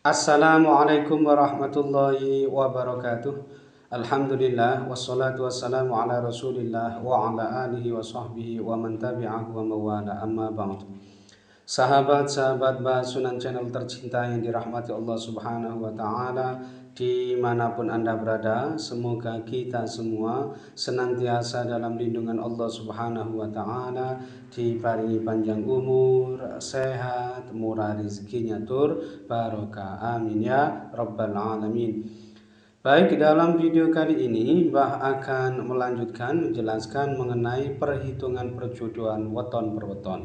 Assalamualaikum warahmatullahi wabarakatuh. Alhamdulillah wassalatu wassalamu ala Rasulillah wa ala alihi wa sahbihi wa man tabi'ahu wa mawala amma ba'd. Sahabat-sahabat Bahas Sunan channel tercinta yang dirahmati Allah Subhanahu wa taala, dimanapun Anda berada, semoga kita semua senantiasa dalam lindungan Allah Subhanahu wa taala, diparingi panjang umur, sehat, murah rezekinya tur barokah. Amin ya rabbal alamin. Baik, dalam video kali ini Mbah akan melanjutkan menjelaskan mengenai perhitungan perjodohan weton per weton.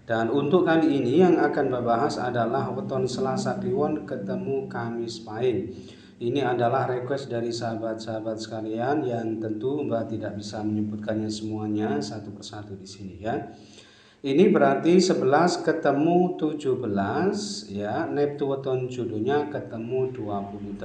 Dan untuk kali ini yang akan Mbah bahas adalah weton Selasa Kliwon ketemu Kamis Pahing. Ini adalah request dari sahabat-sahabat sekalian yang tentu Mbah tidak bisa menyebutkannya semuanya satu persatu di sini ya. Ini berarti 11 ketemu 17 ya, neptu weton jodohnya ketemu 28.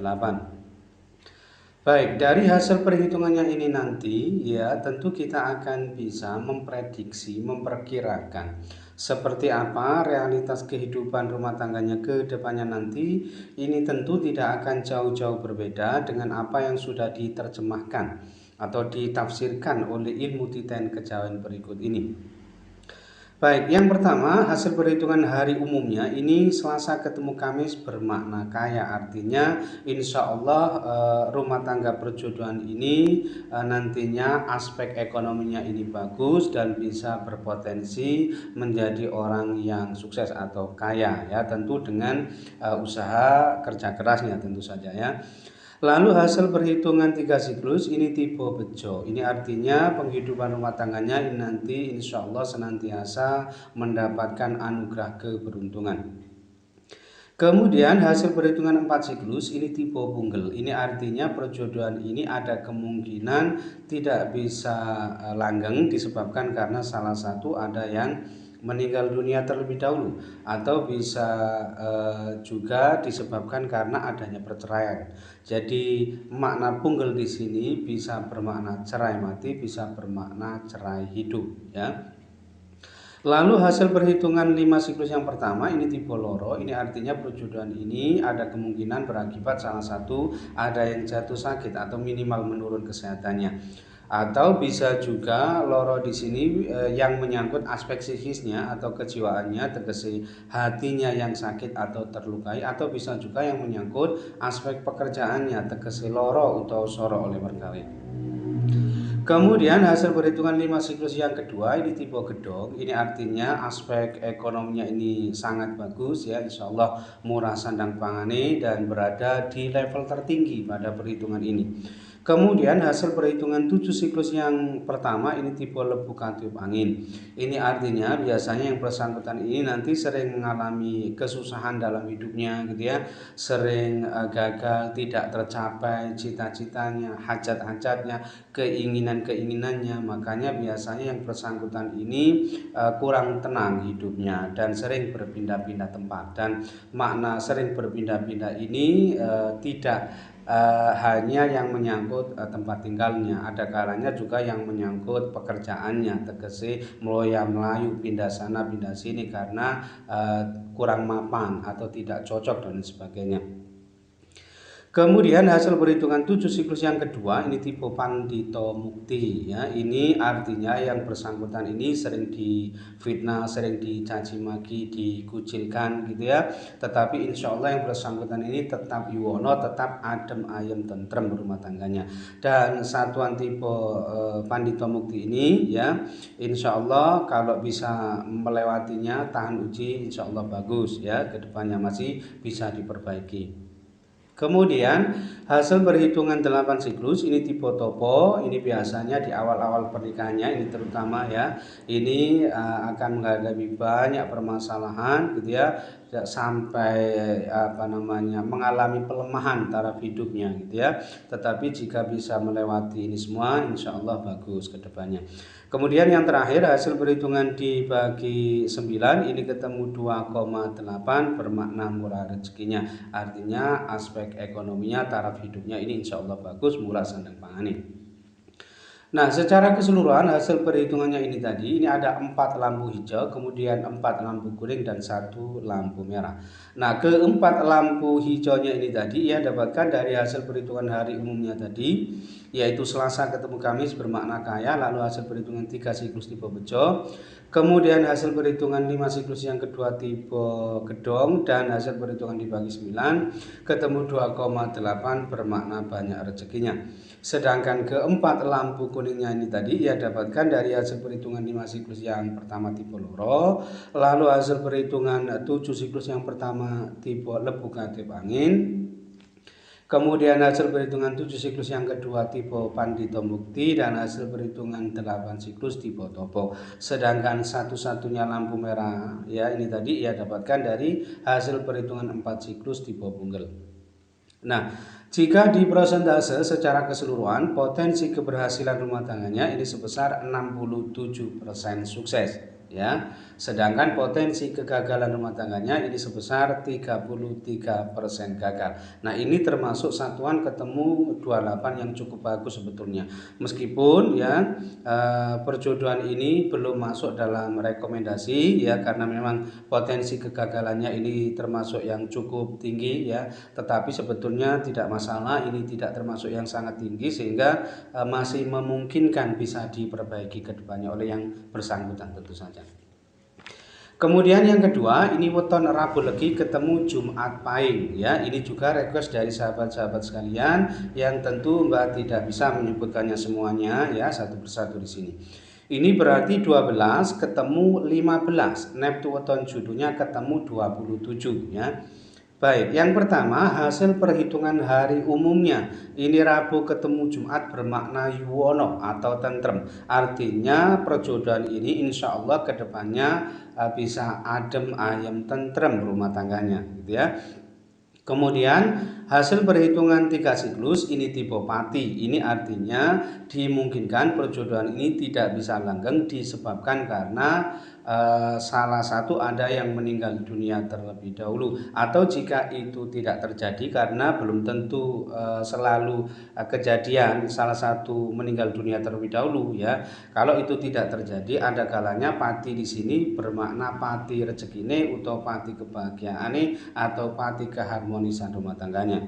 Baik, dari hasil perhitungannya ini nanti ya tentu kita akan bisa memprediksi, memperkirakan seperti apa realitas kehidupan rumah tangganya ke depannya nanti. Ini tentu tidak akan jauh-jauh berbeda dengan apa yang sudah diterjemahkan atau ditafsirkan oleh ilmu titen kejawen berikut ini. Baik, yang pertama hasil perhitungan hari umumnya ini Selasa ketemu Kamis bermakna kaya, artinya insya Allah rumah tangga perjodohan ini nantinya aspek ekonominya ini bagus dan bisa berpotensi menjadi orang yang sukses atau kaya ya, tentu dengan usaha kerja kerasnya tentu saja ya. Lalu hasil perhitungan 3 siklus ini tipe bejo. Ini artinya penghidupan rumah tangganya ini nanti insya Allah senantiasa mendapatkan anugerah keberuntungan. Kemudian hasil perhitungan 4 siklus ini tipe punggel. Ini artinya perjodohan ini ada kemungkinan tidak bisa langgeng disebabkan karena salah satu ada yang meninggal dunia terlebih dahulu, atau bisa juga disebabkan karena adanya perceraian. Jadi makna punggel di sini bisa bermakna cerai mati, bisa bermakna cerai hidup ya. Lalu hasil perhitungan 5 siklus yang pertama ini tipe loro. Ini artinya perjodohan ini ada kemungkinan berakibat salah satu ada yang jatuh sakit atau minimal menurun kesehatannya. Atau bisa juga loro di sini yang menyangkut aspek psikisnya atau kejiwaannya, tegesi hatinya yang sakit atau terlukai, atau bisa juga yang menyangkut aspek pekerjaannya, tegesi loro atau soro oleh perkawin. Kemudian hasil perhitungan 5 siklus yang kedua ini tipe gedong. Ini artinya aspek ekonominya ini sangat bagus ya, insya Allah murah sandang pangane dan berada di level tertinggi pada perhitungan ini. Kemudian hasil perhitungan 7 siklus yang pertama ini tipe lebu katiup angin. Ini artinya biasanya yang bersangkutan ini nanti sering mengalami kesusahan dalam hidupnya gitu ya, sering gagal, tidak tercapai cita-citanya, hajat-hajatnya, keinginan-keinginannya. Makanya biasanya yang bersangkutan ini kurang tenang hidupnya dan sering berpindah-pindah tempat. Dan makna sering berpindah-pindah ini tidak hanya yang menyangkut tempat tinggalnya, ada kalanya juga yang menyangkut pekerjaannya, tegese meloya melayu pindah sana pindah sini karena kurang mapan atau tidak cocok dan sebagainya. Kemudian hasil perhitungan 7 siklus yang kedua ini tipe pandito mukti ya. Ini artinya yang bersangkutan ini sering difitnah, sering dicaci maki, dikucilkan gitu ya. Tetapi insya Allah yang bersangkutan ini tetap yuwono, tetap adem ayem tentrem rumah tangganya. Dan satuan tipe pandito mukti ini ya, insya Allah kalau bisa melewatinya tahan uji insya Allah bagus ya, kedepannya masih bisa diperbaiki. Kemudian hasil perhitungan 8 siklus ini tipe topo. Ini biasanya di awal-awal pernikahannya ini terutama ya, ini akan menghadapi banyak permasalahan gitu ya, sampai mengalami pelemahan taraf hidupnya gitu ya. Tetapi jika bisa melewati ini semua insya Allah bagus ke depannya. Kemudian yang terakhir hasil perhitungan dibagi 9 ini ketemu 2,8 bermakna murah rezekinya. Artinya aspek ekonominya, taraf hidupnya ini insya Allah bagus, murah sandang pangan. Nah, secara keseluruhan hasil perhitungannya ini tadi, ini ada 4 lampu hijau, kemudian 4 lampu kuning dan 1 lampu merah. Nah, keempat lampu hijaunya ini tadi ia dapatkan dari hasil perhitungan hari umumnya tadi, yaitu Selasa ketemu Kamis bermakna kaya, lalu hasil perhitungan 3 siklus tipe bejo, kemudian hasil perhitungan 5 siklus yang kedua tipe gedong, dan hasil perhitungan dibagi 9 ketemu 2,8 bermakna banyak rezekinya. Sedangkan keempat lampu kuningnya ini tadi ia dapatkan dari hasil perhitungan 5 siklus yang pertama tipe loro, lalu hasil perhitungan 7 siklus yang pertama tipe lebu katip angin, kemudian hasil perhitungan 7 siklus yang kedua tipe pandito mukti, dan hasil perhitungan 8 siklus tipe topo. Sedangkan satu-satunya lampu merah ya ini tadi ia dapatkan dari hasil perhitungan 4 siklus tipe punggel. Nah, jika di persentase secara keseluruhan, potensi keberhasilan rumah tangganya ini sebesar 67% sukses, ya. Sedangkan potensi kegagalan rumah tangganya ini sebesar 33% gagal. Nah, ini termasuk satuan ketemu 28 yang cukup bagus sebetulnya. Meskipun ya perjodohan ini belum masuk dalam rekomendasi ya, karena memang potensi kegagalannya ini termasuk yang cukup tinggi ya, tetapi sebetulnya tidak masalah, ini tidak termasuk yang sangat tinggi sehingga masih memungkinkan bisa diperbaiki ke depannya oleh yang bersangkutan tentu saja. Kemudian yang kedua, ini weton Rabu Legi ketemu Jumat Pahing ya. Ini juga request dari sahabat-sahabat sekalian yang tentu Mbak tidak bisa menyebutkannya semuanya ya satu persatu di sini. Ini berarti 12 ketemu 15. Neptu weton judulnya ketemu 27 ya. Baik, yang pertama hasil perhitungan hari umumnya. Ini Rabu ketemu Jumat bermakna yuwono atau tentrem. Artinya perjodohan ini insya Allah kedepannya bisa adem ayem tentrem rumah tangganya gitu ya. Kemudian hasil perhitungan 3 siklus ini tipe pati. Ini artinya dimungkinkan perjodohan ini tidak bisa langgeng disebabkan karena salah satu ada yang meninggal dunia terlebih dahulu, atau jika itu tidak terjadi karena belum tentu selalu kejadian salah satu meninggal dunia terlebih dahulu ya. Kalau itu tidak terjadi, ada kalanya pati di sini bermakna pati rezekine atau pati kebahagiaane atau pati keharmonisan rumah tangganya.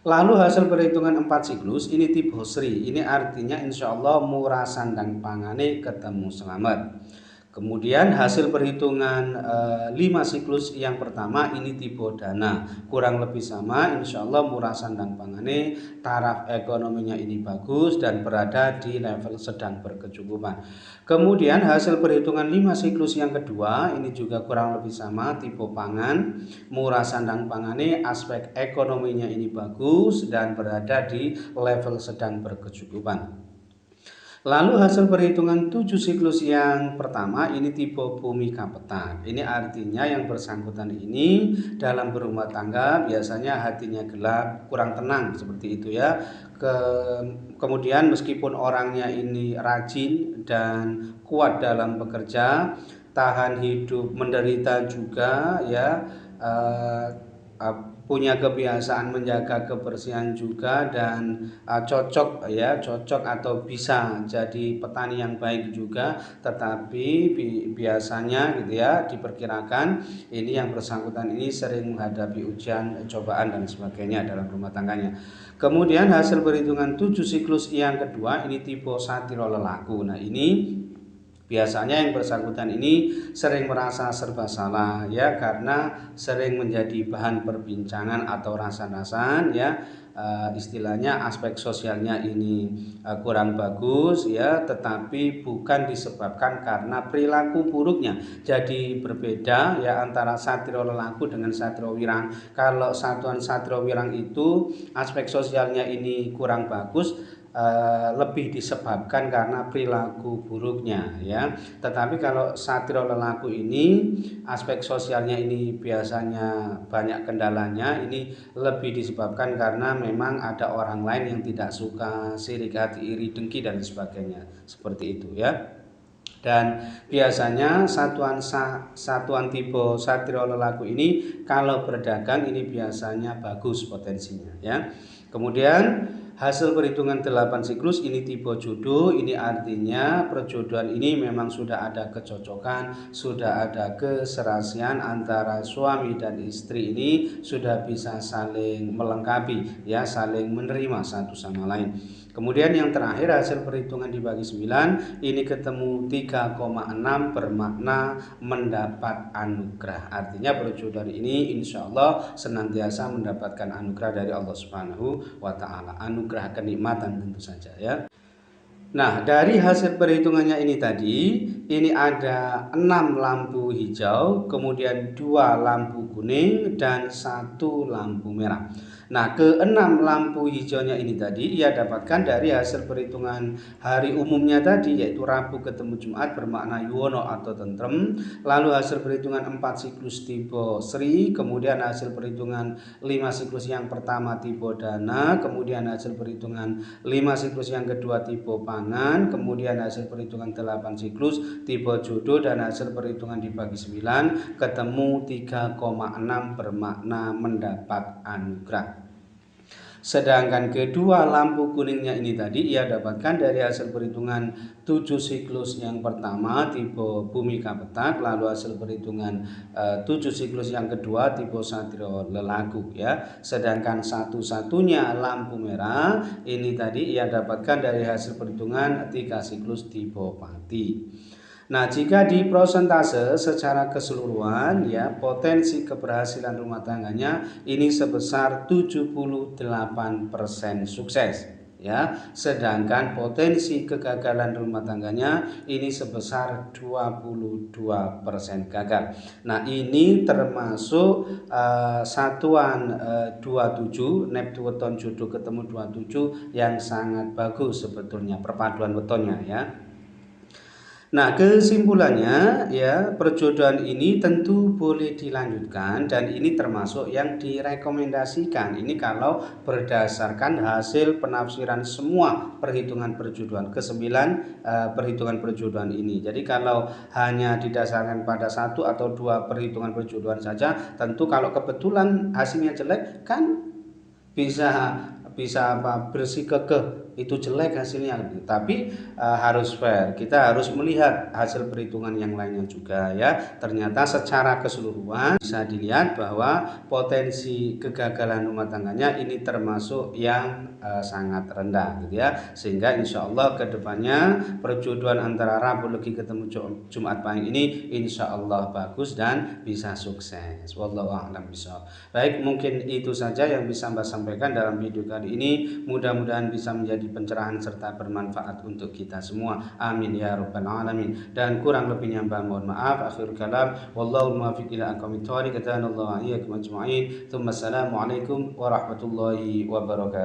Lalu hasil perhitungan 4 siklus ini tipe Sri. Ini artinya insya Allah murah sandang pangane ketemu selamat. Kemudian hasil perhitungan 5 siklus yang pertama ini tipe dana, kurang lebih sama, insya Allah murah sandang pangane, taraf ekonominya ini bagus dan berada di level sedang berkecukupan. Kemudian hasil perhitungan 5 siklus yang kedua ini juga kurang lebih sama, tipe pangan, murah sandang pangane, aspek ekonominya ini bagus dan berada di level sedang berkecukupan. Lalu hasil perhitungan 7 siklus yang pertama ini tipe bumi kapetan. Ini artinya yang bersangkutan ini dalam berumah tangga biasanya hatinya gelap, kurang tenang seperti itu ya. Kemudian meskipun orangnya ini rajin dan kuat dalam bekerja, tahan hidup, menderita juga ya, punya kebiasaan menjaga kebersihan juga dan cocok atau bisa jadi petani yang baik juga, tetapi biasanya gitu ya diperkirakan ini yang bersangkutan ini sering menghadapi ujian, cobaan dan sebagainya dalam rumah tangganya. Kemudian hasil perhitungan 7 siklus yang kedua ini tipe satiro lelaku. Nah, ini biasanya yang bersangkutan ini sering merasa serba salah ya, karena sering menjadi bahan perbincangan atau rasa-rasaan ya, istilahnya aspek sosialnya ini kurang bagus ya, tetapi bukan disebabkan karena perilaku buruknya. Jadi berbeda ya antara satrio lelaku dengan satrio wirang. Kalau satuan satrio wirang itu aspek sosialnya ini kurang bagus, lebih disebabkan karena perilaku buruknya ya. Tetapi kalau satrio lelaku ini aspek sosialnya ini biasanya banyak kendalanya, ini lebih disebabkan karena memang ada orang lain yang tidak suka, sirik hati, iri, dengki dan sebagainya seperti itu ya. Dan biasanya satuan tipe satrio lelaku ini kalau berdagang ini biasanya bagus potensinya ya. Kemudian hasil perhitungan 8 siklus ini tipe jodoh, ini artinya perjodohan ini memang sudah ada kecocokan, sudah ada keserasian antara suami dan istri ini sudah bisa saling melengkapi ya, saling menerima satu sama lain. Kemudian yang terakhir hasil perhitungan dibagi 9 ini ketemu 3,6 bermakna mendapat anugerah. Artinya perjodohan ini insya Allah senantiasa mendapatkan anugerah dari Allah Subhanahu wa Ta'ala. Anugerah kenikmatan tentu saja ya. Nah, dari hasil perhitungannya ini tadi, ini ada 6 lampu hijau, kemudian 2 lampu kuning, dan 1 lampu merah. Nah, ke-6 lampu hijaunya ini tadi ia dapatkan dari hasil perhitungan hari umumnya tadi, yaitu Rabu ketemu Jumat bermakna yuwono atau tentrem. Lalu hasil perhitungan 4 siklus tipe Sri, kemudian hasil perhitungan 5 siklus yang pertama tipe Dana, kemudian hasil perhitungan 5 siklus yang kedua tipe Pangan, kemudian hasil perhitungan 8 siklus tipe Jodoh, dan hasil perhitungan dibagi 9 ketemu 3,6 bermakna mendapat anugerah. Sedangkan kedua lampu kuningnya ini tadi ia dapatkan dari hasil perhitungan 7 siklus yang pertama tipe Bumi Kapetak, lalu hasil perhitungan 7 siklus yang kedua tipe Satrio Lelaku ya. Sedangkan satu-satunya lampu merah ini tadi ia dapatkan dari hasil perhitungan 3 siklus tipe Pati. Nah, jika di prosentase secara keseluruhan ya, potensi keberhasilan rumah tangganya ini sebesar 78% sukses ya. Sedangkan potensi kegagalan rumah tangganya ini sebesar 22% gagal. Nah, ini termasuk satuan 27 Neptu weton jodoh ketemu 27 yang sangat bagus sebetulnya perpaduan wetonnya ya. Nah, kesimpulannya ya, perjodohan ini tentu boleh dilanjutkan dan ini termasuk yang direkomendasikan. Ini kalau berdasarkan hasil penafsiran semua perhitungan perjodohan ke-9 perhitungan perjodohan ini. Jadi kalau hanya didasarkan pada 1 atau 2 perhitungan perjodohan saja, tentu kalau kebetulan hasilnya jelek kan bisa bersikukuh itu jelek hasilnya, tapi harus fair, kita harus melihat hasil perhitungan yang lainnya juga ya. Ternyata secara keseluruhan bisa dilihat bahwa potensi kegagalan rumah tangganya ini termasuk yang sangat rendah gitu ya, sehingga insya Allah kedepannya perjodohan antara Rabu Legi ketemu Jumat Pahing ini insya Allah bagus dan bisa sukses. Wallahu a'lam bishawab. Baik, mungkin itu saja yang bisa Mbak sampaikan dalam video kali ini. Mudah-mudahan bisa menjadi pencerahan serta bermanfaat untuk kita semua. Amin ya rabbal alamin. Dan kurang lebihnya Mbak mohon maaf. Akhirul kalam, wallahu muwaffiq ila aqwamit thoriq. Assalamualaikum warahmatullahi wabarakatuh.